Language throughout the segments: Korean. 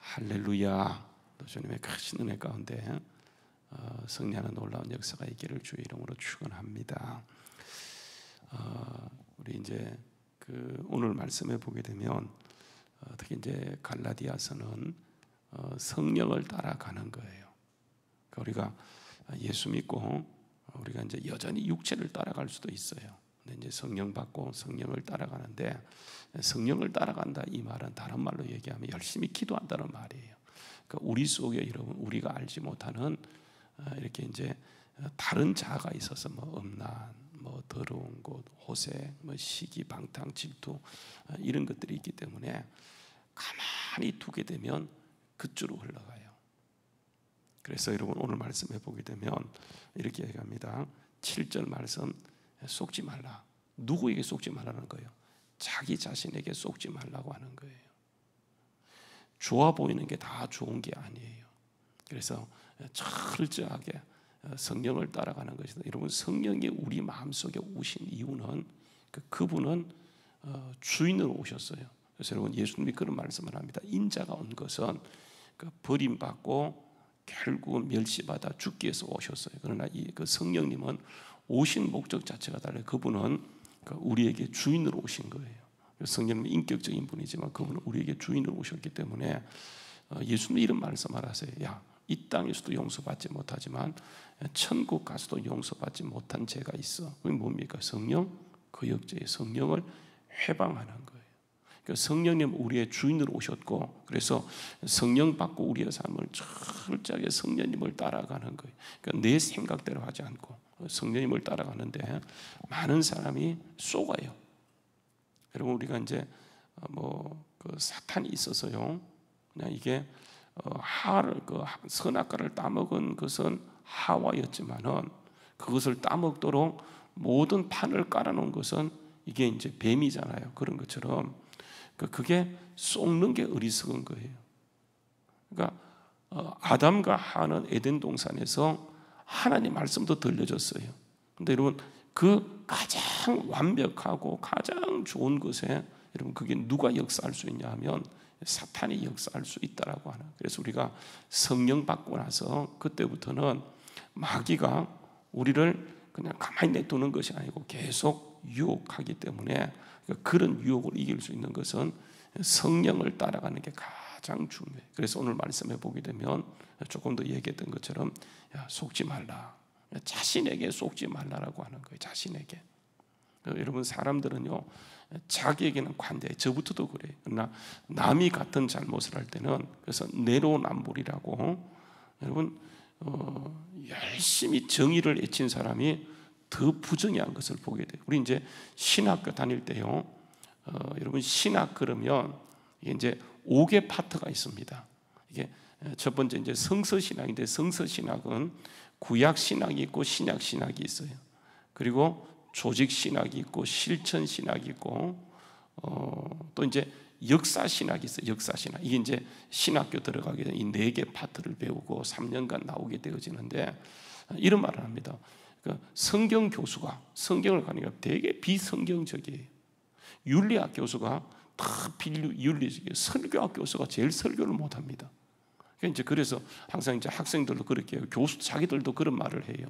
할렐루야. 또 주님의 크신 은혜 가운데 승리하는 놀라운 역사가 있기를 주의 이름으로 축원합니다. 우리 이제 오늘 말씀에 보게 되면 특히 이제 갈라디아서는 성령을 따라가는 거예요. 그러니까 우리가 예수 믿고 우리가 이제 여전히 육체를 따라갈 수도 있어요. 근데 이제 성령 받고 성령을 따라가는데, 성령을 따라간다 이 말은 다른 말로 얘기하면 열심히 기도한다는 말이에요. 그러니까 우리 속에 여러분 우리가 알지 못하는 이렇게 이제 다른 자아가 있어서 뭐 음란, 뭐 더러운 곳, 호색, 뭐 시기, 방탕, 질투 이런 것들이 있기 때문에 가만히 두게 되면 그쪽으로 흘러가요. 그래서 여러분 오늘 말씀해 보게 되면 이렇게 얘기합니다. 7절 말씀, 속지 말라. 누구에게 속지 말라는 거예요? 자기 자신에게 속지 말라고 하는 거예요. 좋아 보이는 게 다 좋은 게 아니에요. 그래서 철저하게 성령을 따라가는 것이다. 여러분 성령이 우리 마음속에 오신 이유는 그분은 주인으로 오셨어요. 그래서 여러분 예수님이 그런 말씀을 합니다. 인자가 온 것은 버림받고 결국은 멸시받아 죽기 위해서 오셨어요. 그러나 그 성령님은 오신 목적 자체가 달라요. 그분은 우리에게 주인으로 오신 거예요. 성령님은 인격적인 분이지만 그분은 우리에게 주인으로 오셨기 때문에 예수님이 이런 말씀을 하세요. 야, 이 땅에서도 용서받지 못하지만 천국 가서도 용서받지 못한 죄가 있어. 그게 뭡니까? 성령 거역죄의 성령을 회방하는 거예요. 그러니까 성령님 우리의 주인으로 오셨고, 그래서 성령 받고 우리의 삶을 철저하게 성령님을 따라가는 거예요. 그러니까 내 생각대로 하지 않고 성령님을 따라가는데 많은 사람이 속아요. 여러분 우리가 이제 사탄이 있어서요, 그냥 이게 선악과를 따먹은 것은 하와였지만은 그것을 따먹도록 모든 판을 깔아놓은 것은 이게 이제 뱀이잖아요. 그런 것처럼 그게 속는 게 어리석은 거예요. 그러니까 아담과 하와는 에덴 동산에서 하나님 말씀도 들려줬어요. 근데 여러분 그 가장 완벽하고 가장 좋은 것에 여러분 그게 누가 역사할 수 있냐 하면 사탄이 역사할 수 있다라고 하는. 그래서 우리가 성령 받고 나서 그때부터는 마귀가 우리를 그냥 가만히 내두는 것이 아니고 계속 유혹하기 때문에 그런 유혹을 이길 수 있는 것은 성령을 따라가는 게 가장 중요해요. 그래서 오늘 말씀해 보게 되면 조금 더 얘기했던 것처럼 속지 말라. 자신에게 속지 말라라고 하는 거예요. 자신에게. 여러분 사람들은요 자기에게는 관대해. 저부터도 그래요. 그러나 남이 같은 잘못을 할 때는 그래서 내로남불이라고 여러분 열심히 정의를 외친 사람이 더 부정의한 것을 보게 돼요. 우리 이제 신학교 다닐 때요, 여러분 신학 그러면 이게 이제 5개 파트가 있습니다. 이게 첫 번째 이제 성서 신학인데, 성서 신학은 구약 신학이 있고 신약 신학이 있어요. 그리고 조직 신학이 있고 실천 신학이 있고 또 이제 역사 신학이 있어요. 역사 신학. 이게 이제 신학교 들어가게 되면 이 4개 파트를 배우고 3년간 나오게 되어지는데 이런 말을 합니다. 성경 교수가 성경을 가니까 되게 비성경적이에요. 윤리학 교수가 다 비윤리적이에요. 설교학 교수가 제일 설교를 못합니다. 그래서 항상 이제 학생들도 그렇게 해요. 교수 자기들도 그런 말을 해요.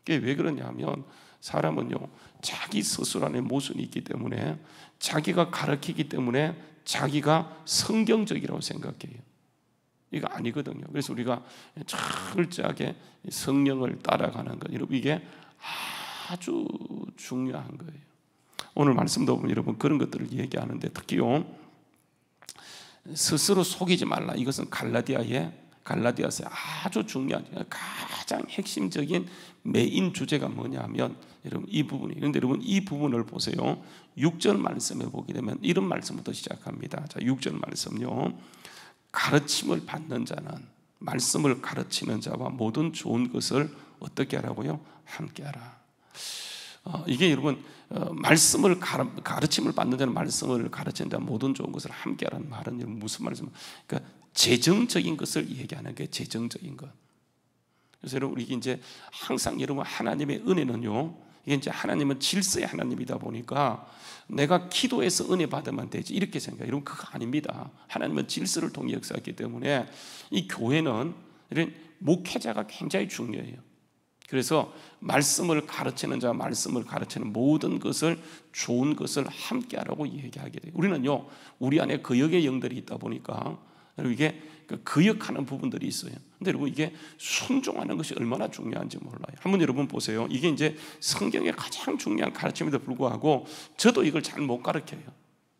그게 왜 그러냐면 사람은요 자기 스스로 안에 모순이 있기 때문에 자기가 가르치기 때문에 자기가 성경적이라고 생각해요. 이거 아니거든요. 그래서 우리가 철저하게 성령을 따라가는 것, 여러분 이게 아주 중요한 거예요. 오늘 말씀도 보면 여러분 그런 것들을 얘기하는데 특히요 스스로 속이지 말라. 이것은 갈라디아서의 아주 중요한 가장 핵심적인 메인 주제가 뭐냐면 여러분 이 부분이. 그런데 여러분 이 부분을 보세요. 6절 말씀에 보게 되면 이런 말씀부터 시작합니다. 자, 6절 말씀요. 가르침을 받는 자는 말씀을 가르치는 자와 모든 좋은 것을 어떻게 하라고요? 함께 하라. 이게 여러분 말씀을 가르침을 받는 자는 말씀을 가르치는 자 모든 좋은 것을 함께 하라는 말은 여러분 무슨 말씀? 그러니까 재정적인 것을 얘기하는 게 재정적인 것. 그래서 여러분 이게 이제 항상 여러분 하나님의 은혜는요 이게 이제 하나님은 질서의 하나님이다 보니까 내가 기도해서 은혜 받으면 되지 이렇게 생각해요. 여러분 그거 아닙니다. 하나님은 질서를 통해 역사했기 때문에 이 교회는 이런 목회자가 굉장히 중요해요. 그래서 말씀을 가르치는 자, 말씀을 가르치는 모든 것을 좋은 것을 함께 하라고 얘기하게 돼요. 우리는요, 우리 안에 거역의 영들이 있다 보니까 이게 거역하는 부분들이 있어요. 근데 여러분 이게 순종하는 것이 얼마나 중요한지 몰라요. 한번 여러분 보세요. 이게 이제 성경의 가장 중요한 가르침에도 불구하고 저도 이걸 잘 못 가르쳐요.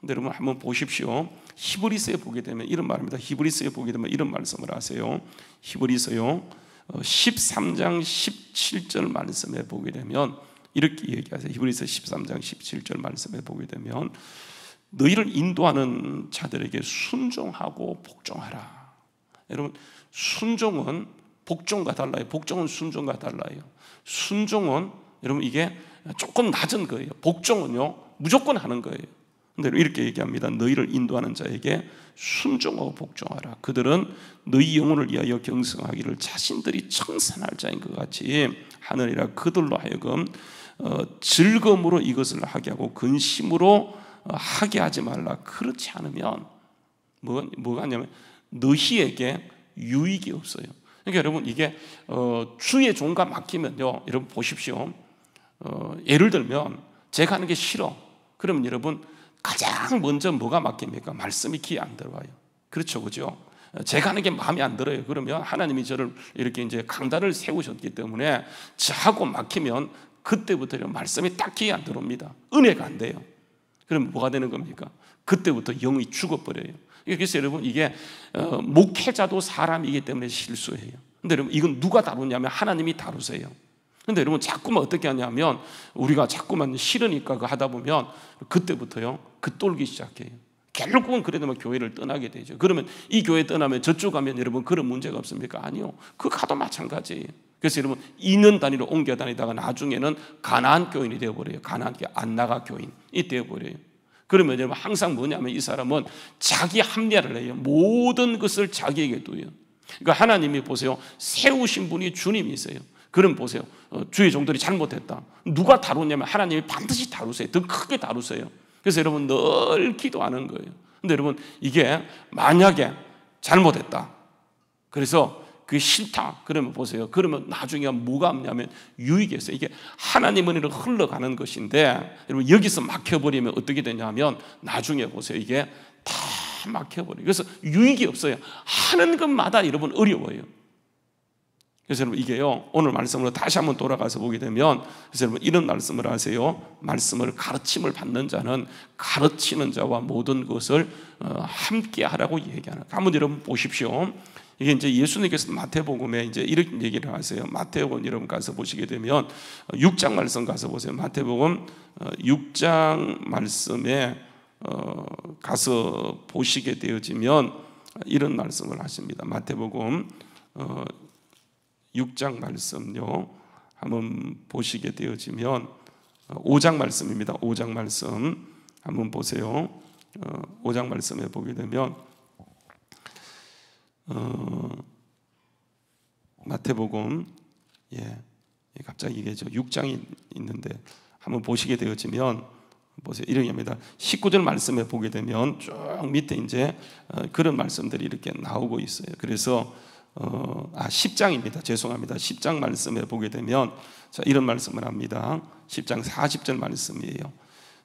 근데 여러분 한번 보십시오. 히브리서에 보게 되면 이런 말입니다. 히브리서에 보게 되면 이런 말씀을 하세요. 히브리서요 13장 17절 말씀에 보게 되면 이렇게 얘기하세요. 히브리서 13장 17절 말씀에 보게 되면 너희를 인도하는 자들에게 순종하고 복종하라. 여러분 순종은 복종과 달라요. 복종은 순종과 달라요. 순종은 여러분 이게 조금 낮은 거예요. 복종은요 무조건 하는 거예요. 근데 이렇게 얘기합니다. 너희를 인도하는 자에게 순종하고 복종하라. 그들은 너희 영혼을 위하여 경성하기를 자신들이 청산할 자인 것 같이 하느니라. 그들로 하여금 즐거움으로 이것을 하게 하고 근심으로 하게 하지 말라. 그렇지 않으면 뭐가 하냐면 너희에게 유익이 없어요. 그러니까 여러분 이게 주의 종과 맡기면요, 여러분 보십시오. 예를 들면 제가 하는 게 싫어. 그러면 여러분 가장 먼저 뭐가 맡깁니까? 말씀이 귀에 안 들어와요. 그렇죠, 그죠? 제가 하는 게 마음에 안 들어요. 그러면 하나님이 저를 이렇게 이제 강단을 세우셨기 때문에 저하고 막히면 그때부터 말씀이 딱 귀에 안 들어옵니다. 은혜가 안 돼요. 그럼 뭐가 되는 겁니까? 그때부터 영이 죽어버려요. 그래서 여러분 이게 목회자도 사람이기 때문에 실수해요. 근데 여러분 이건 누가 다루냐면 하나님이 다루세요. 근데 여러분 자꾸만 어떻게 하냐면 우리가 자꾸만 싫으니까 그거 하다 보면 그때부터요 그 떨기 시작해요. 결국은 그래도 교회를 떠나게 되죠. 그러면 이 교회 떠나면 저쪽 가면 여러분 그런 문제가 없습니까? 아니요. 그 가도 마찬가지예요. 그래서 여러분 2년 단위로 옮겨 다니다가 나중에는 가나안 교인이 되어버려요. 가나안 안나가 교인이 되어버려요. 그러면 여러분 항상 뭐냐면 이 사람은 자기 합리화를 해요. 모든 것을 자기에게 두어요. 그러니까 하나님이 보세요. 세우신 분이 주님이세요. 그럼 보세요. 주의 종들이 잘못했다. 누가 다루냐면 하나님이 반드시 다루세요. 더 크게 다루세요. 그래서 여러분 늘 기도하는 거예요. 근데 여러분 이게 만약에 잘못했다. 그래서 그게 싫다. 그러면 보세요. 그러면 나중에 뭐가 없냐면 유익이 있어요. 이게 하나님은 이렇게 흘러가는 것인데 여러분 여기서 막혀버리면 어떻게 되냐면 나중에 보세요. 이게 다 막혀버려요. 그래서 유익이 없어요. 하는 것마다 여러분 어려워요. 그래서 여러분 이게요 오늘 말씀으로 다시 한번 돌아가서 보게 되면 그래서 여러분 이런 말씀을 하세요. 말씀을 가르침을 받는 자는 가르치는 자와 모든 것을 함께 하라고 얘기하는. 한번 여러분 보십시오. 이게 이제 예수님께서 마태복음에 이제 이런 얘기를 하세요. 마태복음 여러분 가서 보시게 되면 6장 말씀 가서 보세요. 마태복음 6장 말씀에 가서 보시게 되어지면 이런 말씀을 하십니다. 마태복음 6장 말씀요 한번 보시게 되어지면 5장 말씀입니다. 5장 말씀 한번 보세요. 5장 말씀에 보게 되면 마태복음 갑자기 이게 6장이 있는데 한번 보시게 되어지면 보세요. 이렇게 합니다. 19절 말씀에 보게 되면 쭉 밑에 이제 그런 말씀들이 이렇게 나오고 있어요. 그래서 10장입니다. 죄송합니다. 10장 말씀에 보게 되면 자, 이런 말씀을 합니다. 10장 40절 말씀이에요.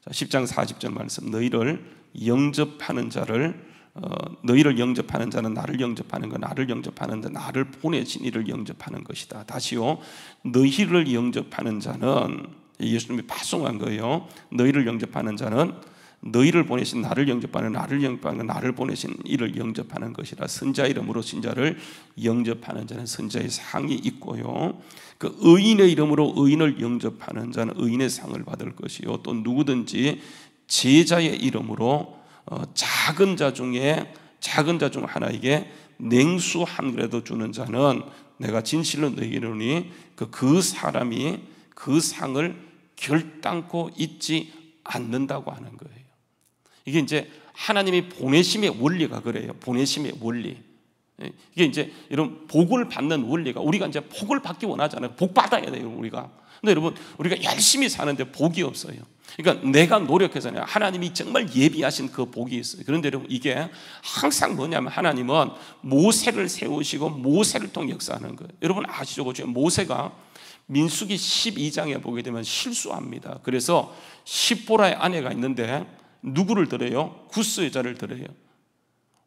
자, 10장 40절 말씀. 너희를 영접하는 자는 나를 영접하는 것, 나를 영접하는 자 나를 보내신 이를 영접하는 것이다. 다시요. 너희를 영접하는 자는 예수님이 파송한 거예요. 너희를 영접하는 자는 너희를 보내신 나를 영접하는 나를 보내신 이를 영접하는 것이라. 선자 이름으로 신자를 영접하는 자는 선자의 상이 있고요. 그 의인의 이름으로 의인을 영접하는 자는 의인의 상을 받을 것이요. 또 누구든지 제자의 이름으로 작은 자 중 하나에게 냉수 한 그릇도 주는 자는 내가 진실로 너희에게 이르노니 그 사람이 그 상을 결단코 잊지 않는다고 하는 거예요. 이게 이제 하나님이 보내심의 원리가 그래요. 보내심의 원리. 이게 이제 이런 복을 받는 원리가, 우리가 이제 복을 받기 원하잖아요. 복 받아야 돼요, 우리가. 근데 여러분, 우리가 열심히 사는데 복이 없어요. 그러니까 내가 노력해서 하나님이 정말 예비하신 그 복이 있어요. 그런데 여러분, 이게 항상 뭐냐면 하나님은 모세를 세우시고 모세를 통해 역사하는 거예요. 여러분 아시죠? 그죠? 모세가 민수기 12장에 보게 되면 실수합니다. 그래서 십보라의 아내가 있는데 누구를 들어요? 구스 여자를 들어요.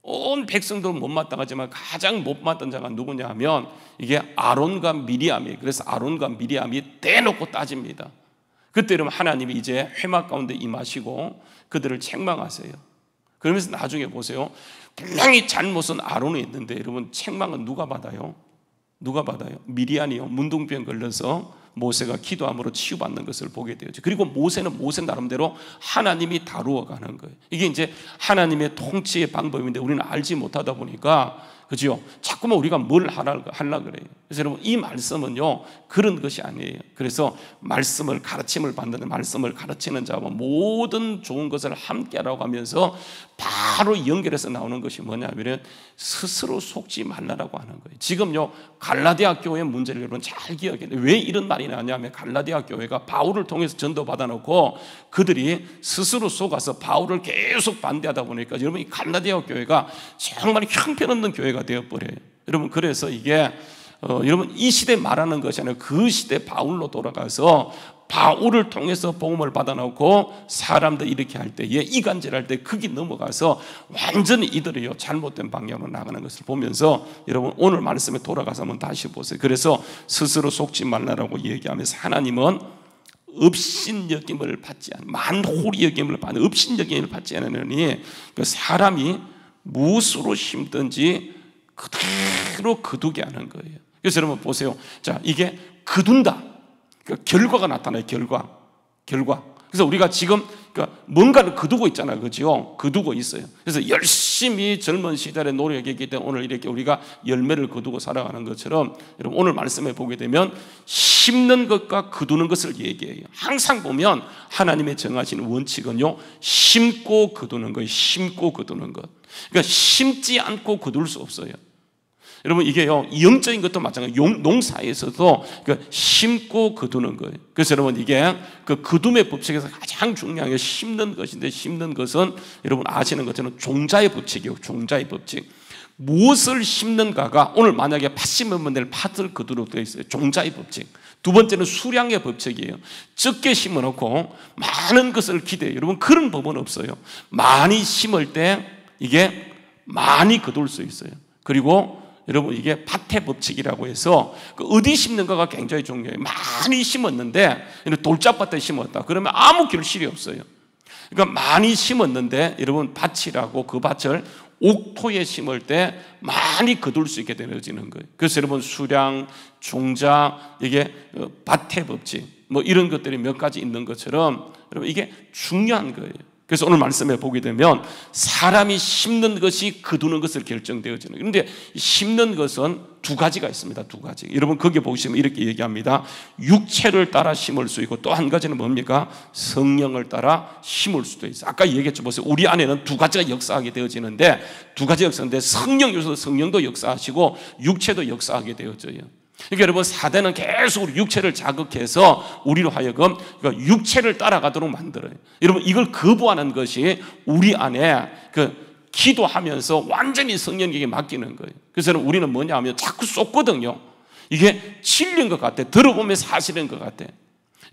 온 백성들은 못마땅하지만 가장 못마땅한 자가 누구냐 하면 이게 아론과 미리암이에요. 그래서 아론과 미리암이 대놓고 따집니다. 그때 여러분, 하나님이 이제 회막 가운데 임하시고 그들을 책망하세요. 그러면서 나중에 보세요. 분명히 잘못은 아론이 있는데 여러분, 책망은 누가 받아요? 누가 받아요? 미리암이요. 문둥병 걸려서 모세가 기도함으로 치유받는 것을 보게 되었죠. 그리고 모세는 모세 나름대로 하나님이 다루어가는 거예요. 이게 이제 하나님의 통치의 방법인데 우리는 알지 못하다 보니까, 그죠? 자꾸만 우리가 뭘 하려고 그래요. 그래서 여러분, 이 말씀은요, 그런 것이 아니에요. 그래서 말씀을, 가르침을 받는, 말씀을 가르치는 자와 모든 좋은 것을 함께하라고 하면서 바로 연결해서 나오는 것이 뭐냐면 스스로 속지 말라라고 하는 거예요. 지금요, 갈라디아 교회 문제를 여러분 잘 기억해야 돼요. 왜 이런 말이 나냐면 갈라디아 교회가 바울을 통해서 전도 받아놓고 그들이 스스로 속아서 바울을 계속 반대하다 보니까 여러분, 이 갈라디아 교회가 정말 형편없는 교회가 되어버려요. 여러분, 그래서 이게 여러분, 이 시대 말하는 것이 아니라 그 시대 바울로 돌아가서 바울을 통해서 복음을 받아놓고 사람들 이렇게 할 때에, 이간질할 때 거기 넘어가서 완전히 이들이요 잘못된 방향으로 나가는 것을 보면서 여러분, 오늘 말씀에 돌아가서 한번 다시 보세요. 그래서 스스로 속지 말라라고 얘기하면서 하나님은 업신여김을 받지 않는, 만홀히 여김을 받는 업신여김을 받지 않으니 그 사람이 무엇으로 심든지 그대로 거두게 하는 거예요. 그래서 여러분 보세요. 자, 이게 거둔다. 그 결과가 나타나요. 결과. 그래서 우리가 지금 뭔가를 거두고 있잖아요. 그죠? 거두고 있어요. 그래서 열심히 젊은 시절에 노력했기 때문에 오늘 이렇게 우리가 열매를 거두고 살아가는 것처럼, 여러분 오늘 말씀에 보게 되면 심는 것과 거두는 것을 얘기해요. 항상 보면 하나님의 정하신 원칙은요, 심고 거두는 거예요. 심고 거두는 것. 그러니까 심지 않고 거둘 수 없어요. 여러분, 이게요, 영적인 것도 마찬가지예요. 농사에서도 심고 거두는 거예요. 그래서 여러분, 이게 그 거둠의 법칙에서 가장 중요한 게 심는 것인데, 심는 것은 여러분 아시는 것처럼 종자의 법칙이에요. 종자의 법칙. 무엇을 심는가가, 오늘 만약에 팥 심으면 될 팥을 거두도록 되어 있어요. 종자의 법칙. 두 번째는 수량의 법칙이에요. 적게 심어놓고 많은 것을 기대해요. 여러분, 그런 법은 없어요. 많이 심을 때 이게 많이 거둘 수 있어요. 그리고 여러분, 이게 밭의 법칙이라고 해서 어디 심는가가 굉장히 중요해요. 많이 심었는데 돌짝밭에 심었다 그러면 아무 결실이 없어요. 그러니까 많이 심었는데 여러분, 밭이라고 그 밭을 옥토에 심을 때 많이 거둘 수 있게 되어지는 거예요. 그래서 여러분, 수량, 종자, 이게 밭의 법칙, 뭐 이런 것들이 몇 가지 있는 것처럼 여러분, 이게 중요한 거예요. 그래서 오늘 말씀에 보게 되면 사람이 심는 것이 거두는 것을 결정되어지는, 그런데 심는 것은 두 가지가 있습니다. 두 가지. 여러분, 거기에 보시면 이렇게 얘기합니다. 육체를 따라 심을 수 있고 또 한 가지는 뭡니까? 성령을 따라 심을 수도 있어요. 아까 얘기했죠. 보세요. 우리 안에는 두 가지가 역사하게 되어지는데, 두 가지 역사인데 성령에서 성령도 역사하시고 육체도 역사하게 되어져요. 그러니까 여러분, 사대는 계속 우리 육체를 자극해서 우리로 하여금 육체를 따라가도록 만들어요. 여러분, 이걸 거부하는 것이 우리 안에 기도하면서 완전히 성령에게 맡기는 거예요. 그래서 우리는 뭐냐 하면 자꾸 쏟거든요. 이게 진리인 것 같아. 들어보면 사실인 것 같아.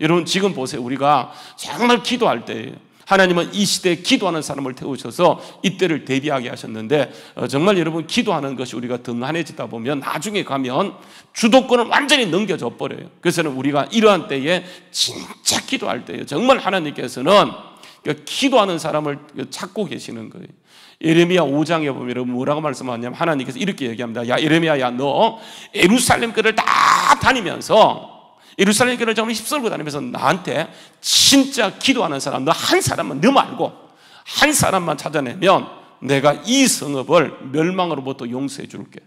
여러분, 지금 보세요. 우리가 정말 기도할 때예요. 하나님은 이 시대에 기도하는 사람을 태우셔서 이때를 대비하게 하셨는데, 정말 여러분, 기도하는 것이 우리가 등한해지다 보면 나중에 가면 주도권을 완전히 넘겨줘 버려요. 그래서 우리가 이러한 때에 진짜 기도할 때예요. 정말 하나님께서는 기도하는 사람을 찾고 계시는 거예요. 예레미야 5장에 보면 뭐라고 말씀하냐면 하나님께서 이렇게 얘기합니다. 야, 예레미야야, 너 예루살렘 길을 다 다니면서, 예루살렘 교회를 정말 휩쓸고 다니면서 나한테 진짜 기도하는 사람, 너 한 사람만, 너 말고 한 사람만 찾아내면 내가 이 성읍을 멸망으로부터 용서해 줄게.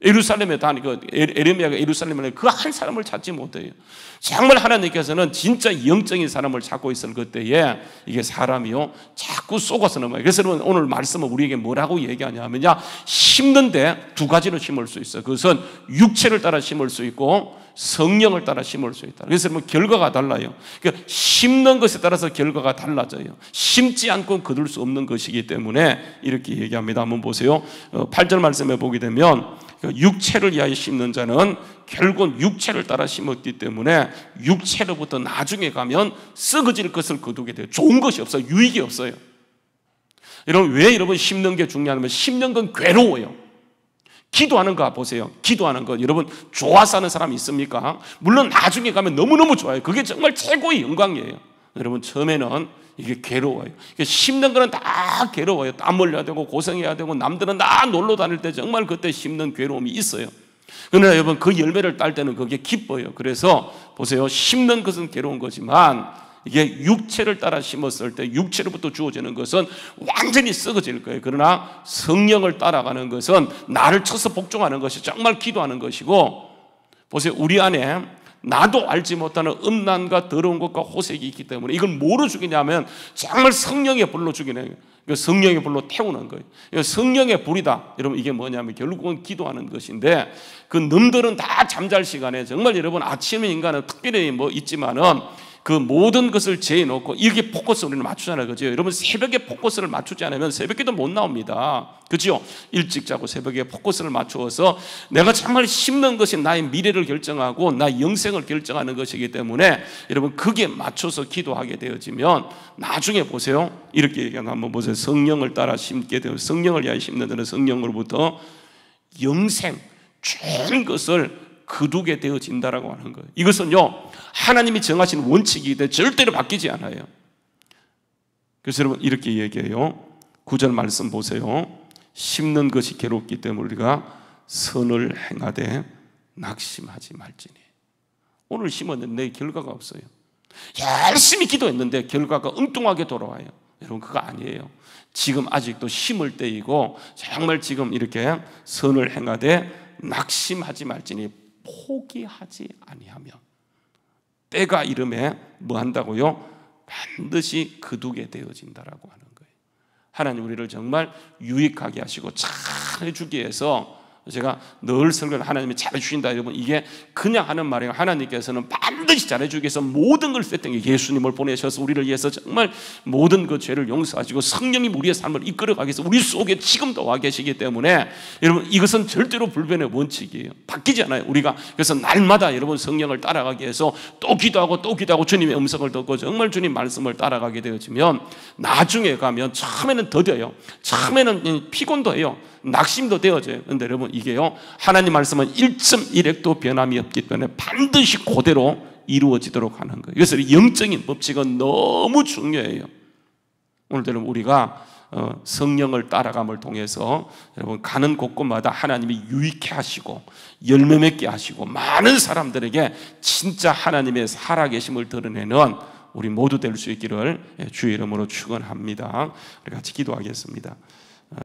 예루살렘에 다니고 에레미야가 예루살렘에 그 한 사람을 찾지 못해요. 정말 하나님께서는 진짜 영적인 사람을 찾고 있을 그때에 이게 사람이요 자꾸 쏘고서 넘어요. 그래서 여러분 오늘 말씀은 우리에게 뭐라고 얘기하냐면요, 심는데 두 가지로 심을 수 있어요. 그것은 육체를 따라 심을 수 있고 성령을 따라 심을 수 있다. 그래서 여러분 결과가 달라요. 그러니까 심는 것에 따라서 결과가 달라져요. 심지 않고 거둘 수 없는 것이기 때문에 이렇게 얘기합니다. 한번 보세요. 8절 말씀에 보게 되면 육체를 위하여 심는 자는 결국은 육체를 따라 심었기 때문에 육체로부터 나중에 가면 썩어질 것을 거두게 돼요. 좋은 것이 없어요. 유익이 없어요. 여러분 왜 여러분 심는 게 중요하냐면 심는 건 괴로워요. 기도하는 거 보세요. 기도하는 거 여러분 좋아서 하는 사람 있습니까? 물론 나중에 가면 너무너무 좋아요. 그게 정말 최고의 영광이에요. 여러분 처음에는 이게 괴로워요. 심는 거는 다 괴로워요. 땀 흘려야 되고 고생해야 되고 남들은 다 놀러 다닐 때 정말 그때 심는 괴로움이 있어요. 그러나 여러분 그 열매를 딸 때는 그게 기뻐요. 그래서 보세요. 심는 것은 괴로운 거지만 이게 육체를 따라 심었을 때 육체로부터 주어지는 것은 완전히 썩어질 거예요. 그러나 성령을 따라가는 것은 나를 쳐서 복종하는 것이 정말 기도하는 것이고, 보세요. 우리 안에 나도 알지 못하는 음란과 더러운 것과 호색이 있기 때문에 이걸 뭐로 죽이냐면 정말 성령의 불로 죽이는 거예요. 성령의 불로 태우는 거예요. 성령의 불이다. 여러분 이게 뭐냐면 결국은 기도하는 것인데, 그 놈들은 다 잠잘 시간에 정말 여러분 아침에 인간은 특별히 뭐 있지만은 그 모든 것을 재놓고 이렇게 포커스 우리는 맞추잖아요. 그죠? 여러분 새벽에 포커스를 맞추지 않으면 새벽에도 못 나옵니다. 그죠? 일찍 자고 새벽에 포커스를 맞추어서 내가 정말 심는 것이 나의 미래를 결정하고 나의 영생을 결정하는 것이기 때문에 여러분 그게 맞춰서 기도하게 되어지면 나중에 보세요. 이렇게 얘기하면 한번 보세요. 성령을 따라 심게 되어 성령을 위하여 심는 자는 성령으로부터 영생, 좋은 것을 거두게 되어진다라고 하는 거예요. 이것은요 하나님이 정하신 원칙이기 때문에 절대로 바뀌지 않아요. 그래서 여러분 이렇게 얘기해요. 9절 말씀 보세요. 심는 것이 괴롭기 때문에 우리가 선을 행하되 낙심하지 말지니. 오늘 심었는데 결과가 없어요. 열심히 기도했는데 결과가 엉뚱하게 돌아와요. 여러분 그거 아니에요. 지금 아직도 심을 때이고 정말 지금 이렇게 선을 행하되 낙심하지 말지니 포기하지 아니하면 때가 이름에 뭐 한다고요? 반드시 거두게 되어진다라고 하는 거예요. 하나님 우리를 정말 유익하게 하시고 잘해주기 위해서 제가 늘 설교를 하나님이 잘해주신다 여러분 이게 그냥 하는 말이에요. 하나님께서는 반드시 잘해주기 위해서 모든 걸 세팅해 예수님을 보내셔서 우리를 위해서 정말 모든 그 죄를 용서하시고 성령이 우리의 삶을 이끌어가기 위해서 우리 속에 지금도 와 계시기 때문에 여러분 이것은 절대로 불변의 원칙이에요. 바뀌지 않아요. 우리가 그래서 날마다 여러분 성령을 따라가기 위해서 또 기도하고 주님의 음성을 듣고 정말 주님 말씀을 따라가게 되어지면 나중에 가면 처음에는 더뎌요. 처음에는 피곤도 해요. 낙심도 되어져요. 그런데 여러분 이게요 하나님 말씀은 1.1핵도 변함이 없기 때문에 반드시 그대로 이루어지도록 하는 거예요. 그래서 영적인 법칙은 너무 중요해요. 오늘 여러분 우리가 성령을 따라감을 통해서 여러분 가는 곳곳마다 하나님이 유익해 하시고 열매 맺게 하시고 많은 사람들에게 진짜 하나님의 살아계심을 드러내는 우리 모두 될 수 있기를 주의 이름으로 축원합니다. 우리 같이 기도하겠습니다.